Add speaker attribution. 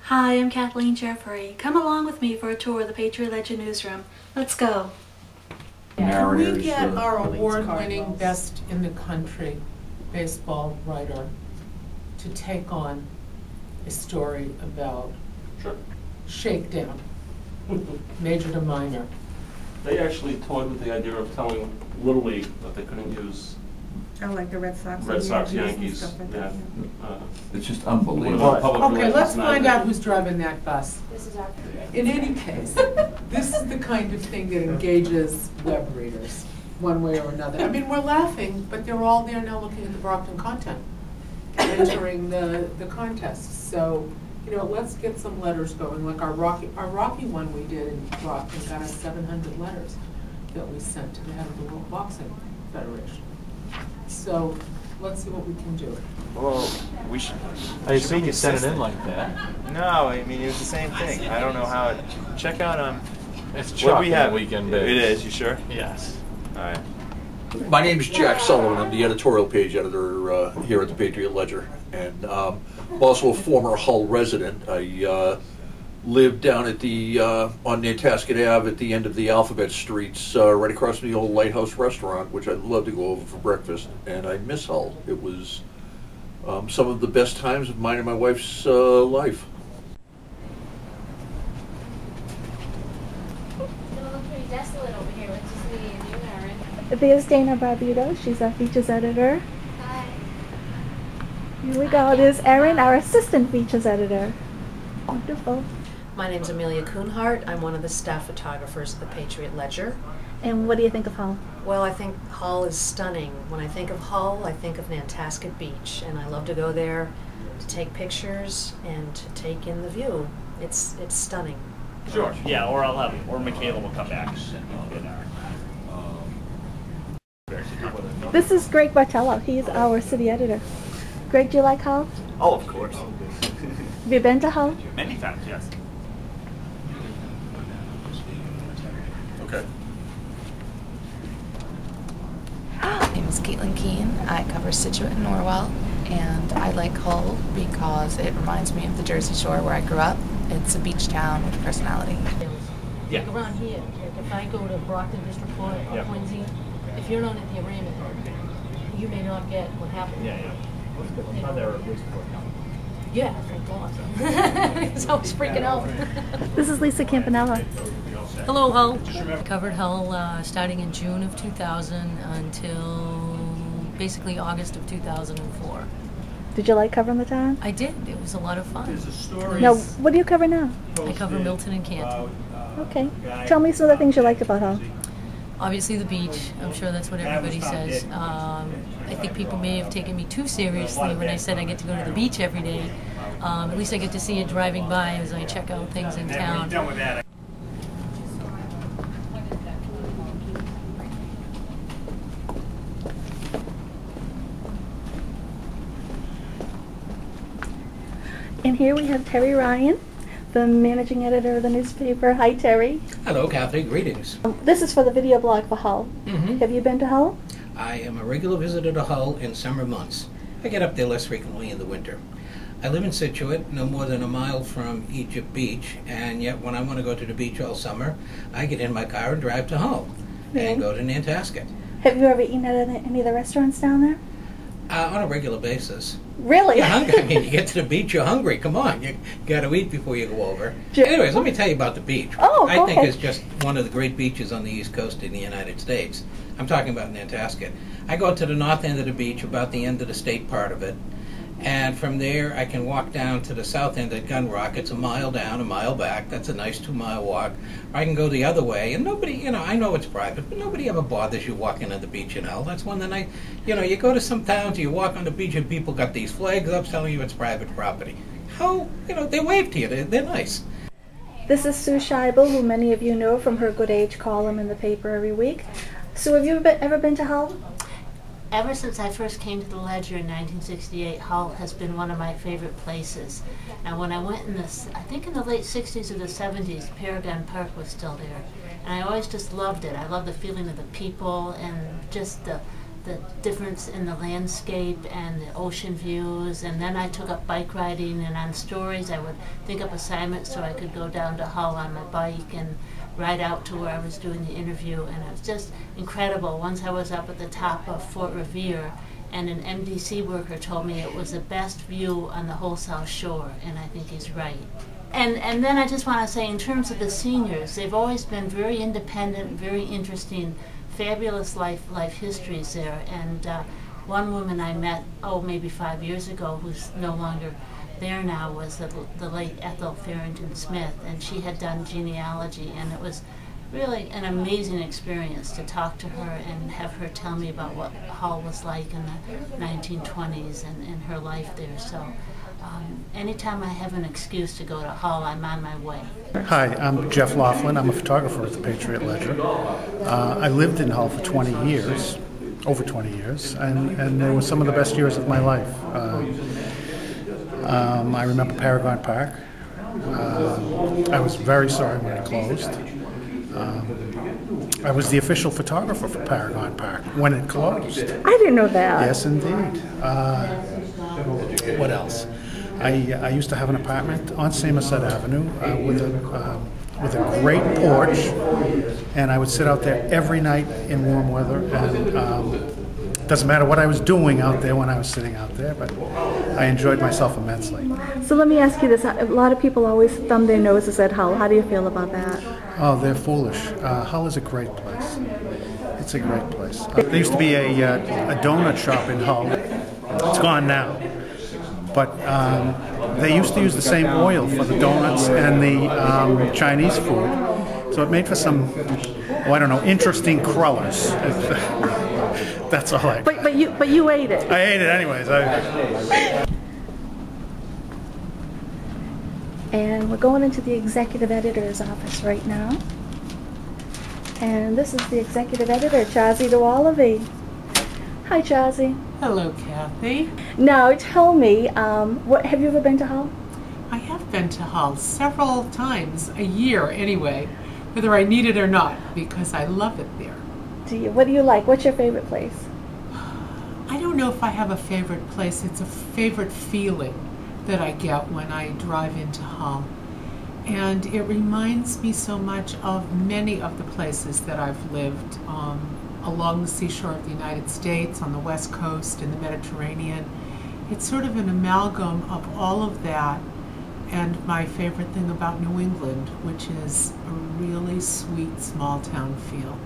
Speaker 1: Hi, I'm Cathleen Jeffrey. Come along with me for a tour of the Patriot Ledger Newsroom. Let's go.
Speaker 2: Can we get our award-winning best in the country baseball writer to take on a story about shakedown, major to minor?
Speaker 3: They actually toyed with the idea of telling Little League that they couldn't use
Speaker 4: Oh, like the Red Sox,
Speaker 3: Yankees.
Speaker 4: and stuff like
Speaker 3: Yeah.
Speaker 4: that.
Speaker 5: It's just unbelievable.
Speaker 2: Okay, let's find out who's driving that bus.
Speaker 4: This is our
Speaker 2: In any case, this is the kind of thing that engages web readers one way or another. I mean, we're laughing, but they're all there now looking at the Brockton content, entering the contest. So, you know, let's get some letters going. Like our Rocky one we did in Brockton got us 700 letters that we sent to the head of the World Boxing Federation. So let's see what we can do.
Speaker 6: Well, we should.
Speaker 7: I assume you sent it in like that.
Speaker 6: No, I mean it was the same thing. I don't know how it. Check out
Speaker 7: It's
Speaker 6: what
Speaker 7: chock
Speaker 6: we have.
Speaker 7: weekend big.
Speaker 6: It is. You sure?
Speaker 7: Yes.
Speaker 6: All right.
Speaker 5: My name is Jack Sullivan. I'm the editorial page editor here at the Patriot Ledger, and I'm also a former Hull resident. I lived down at the on Nantasket Ave at the end of the Alphabet Streets, right across from the old Lighthouse Restaurant, which I'd love to go over for breakfast. And I miss Hull. It was some of the best times of mine and my wife's life.
Speaker 8: Pretty desolate over here. What's just me and you, Aaron?
Speaker 1: There's Dana Barbuto. She's our features editor.
Speaker 8: Hi.
Speaker 1: Here we go. There's Erin, our assistant features editor. Wonderful.
Speaker 9: My name's Amelia Kuhnhart. I'm one of the staff photographers at the Patriot Ledger.
Speaker 1: And what do you think of Hull?
Speaker 9: Well, I think Hull is stunning. When I think of Hull, I think of Nantasket Beach, and I love to go there to take pictures and to take in the view. It's stunning.
Speaker 7: Sure. Yeah, or Michaela will come back.
Speaker 1: This is Greg Bartello. He's our city editor. Greg, do you like Hull?
Speaker 7: Oh, of course.
Speaker 1: Have you been to Hull?
Speaker 7: Many times, yes.
Speaker 5: Okay.
Speaker 10: My name is Caitlin Keene. I cover Situate and Norwell, and I like Hull because it reminds me of the Jersey Shore where I grew up. It's a beach town with personality.
Speaker 7: Yeah.
Speaker 9: Like around here, like if I go to Brockton District Court or Quincy, if you're not at the arraignment, you may not get what happened.
Speaker 7: Yeah. How there are police report coming.
Speaker 9: Yeah, thank God. Because I was freaking out.
Speaker 1: This is Lisa Campanella.
Speaker 9: Hello, Hull. I covered Hull starting in June of 2000 until basically August of 2004.
Speaker 1: Did you like covering the town?
Speaker 9: I did. It was a lot of fun.
Speaker 1: Now, what do you cover now?
Speaker 9: I cover Milton and Canton.
Speaker 1: Okay. Tell me some of the things you liked about Hull.
Speaker 9: Obviously the beach. I'm sure that's what everybody says. I think people may have taken me too seriously when I said I get to go to the beach every day. At least I get to see it driving by as I check out things in town.
Speaker 1: And here we have Terry Ryan, the managing editor of the newspaper. Hi, Terry.
Speaker 11: Hello, Kathy. Greetings.
Speaker 1: This is for the video blog for Hull. Have you been to Hull?
Speaker 11: I am a regular visitor to Hull in summer months. I get up there less frequently in the winter. I live in Situate, no more than a mile from Egypt Beach, and yet when I want to go to the beach all summer, I get in my car and drive to Hull and go to Nantasket.
Speaker 1: Have you ever eaten at any of the restaurants down there?
Speaker 11: On a regular basis.
Speaker 1: Really?
Speaker 11: You're hungry. I mean, you get to the beach, you're hungry. Come on, you got to eat before you go over. Anyways, let me tell you about the beach.
Speaker 1: Oh,
Speaker 11: I think
Speaker 1: ahead.
Speaker 11: it's just one of the great beaches on the East Coast in the United States. I'm talking about Nantasket. I go to the north end of the beach, about the end of the state part of it, and from there I can walk down to the south end at Gun Rock. It's a mile down, a mile back. That's a nice 2-mile walk. Or I can go the other way, and nobody, you know, I know it's private, but nobody ever bothers you walking on the beach in Hull. That's one that you go to some towns, you walk on the beach, and people got these flags up telling you it's private property. How, they wave to you. They're nice.
Speaker 1: This is Sue Scheibel, who many of you know from her Good Age column in the paper every week. Sue, have you ever been to Hull?
Speaker 8: Ever since I first came to the Ledger in 1968, Hull has been one of my favorite places. Now when I went I think in the late 60s or the 70s, Paragon Park was still there. And I always just loved it. I loved the feeling of the people and just the the difference in the landscape and the ocean views. And then I took up bike riding, and on stories I would think up assignments so I could go down to Hull on my bike and ride out to where I was doing the interview. And it was just incredible. Once I was up at the top of Fort Revere, and an MDC worker told me it was the best view on the whole South Shore, and I think he's right. And then I just want to say, in terms of the seniors, they've always been very independent, very interesting, fabulous life histories there. And one woman I met, maybe 5 years ago, who's no longer there now, was the late Ethel Farrington Smith, and she had done genealogy, and it was really an amazing experience to talk to her and have her tell me about what Hull was like in the 1920s and her life there. So anytime I have an excuse to go to Hull, I'm on my way.
Speaker 12: Hi, I'm Jeff Laughlin. I'm a photographer at the Patriot Ledger. I lived in Hull for 20 years, over 20 years, and they were some of the best years of my life. I remember Paragon Park. I was very sorry when it closed. I was the official photographer for Paragon Park when it closed.
Speaker 1: I didn't know that.
Speaker 12: Yes, indeed. What else? I used to have an apartment on Somerset Avenue with a great porch, and I would sit out there every night in warm weather. And doesn't matter what I was doing out there when I was sitting out there, but I enjoyed myself immensely.
Speaker 1: So let me ask you this. A lot of people always thumb their noses at Hull. How do you feel about that?
Speaker 12: Oh, they're foolish. Hull is a great place. It's a great place. There used to be a donut shop in Hull. It's gone now. But they used to use the same oil for the donuts and the Chinese food. So it made for some, I don't know, interesting crullers. That's all I.
Speaker 1: But you ate it.
Speaker 12: I ate it anyways.
Speaker 1: And we're going into the executive editor's office right now. And this is the executive editor, Chazzy DeWallaby. Hi, Chazzy.
Speaker 2: Hello, Kathy.
Speaker 1: Now, tell me, have you ever been to Hull?
Speaker 2: I have been to Hull several times a year anyway, whether I need it or not, because I love it there.
Speaker 1: What do you like? What's your favorite place?
Speaker 2: I don't know if I have a favorite place. It's a favorite feeling that I get when I drive into Hull. And it reminds me so much of many of the places that I've lived along the seashore of the United States, on the West Coast, in the Mediterranean. It's sort of an amalgam of all of that and my favorite thing about New England, which is a really sweet small town feel.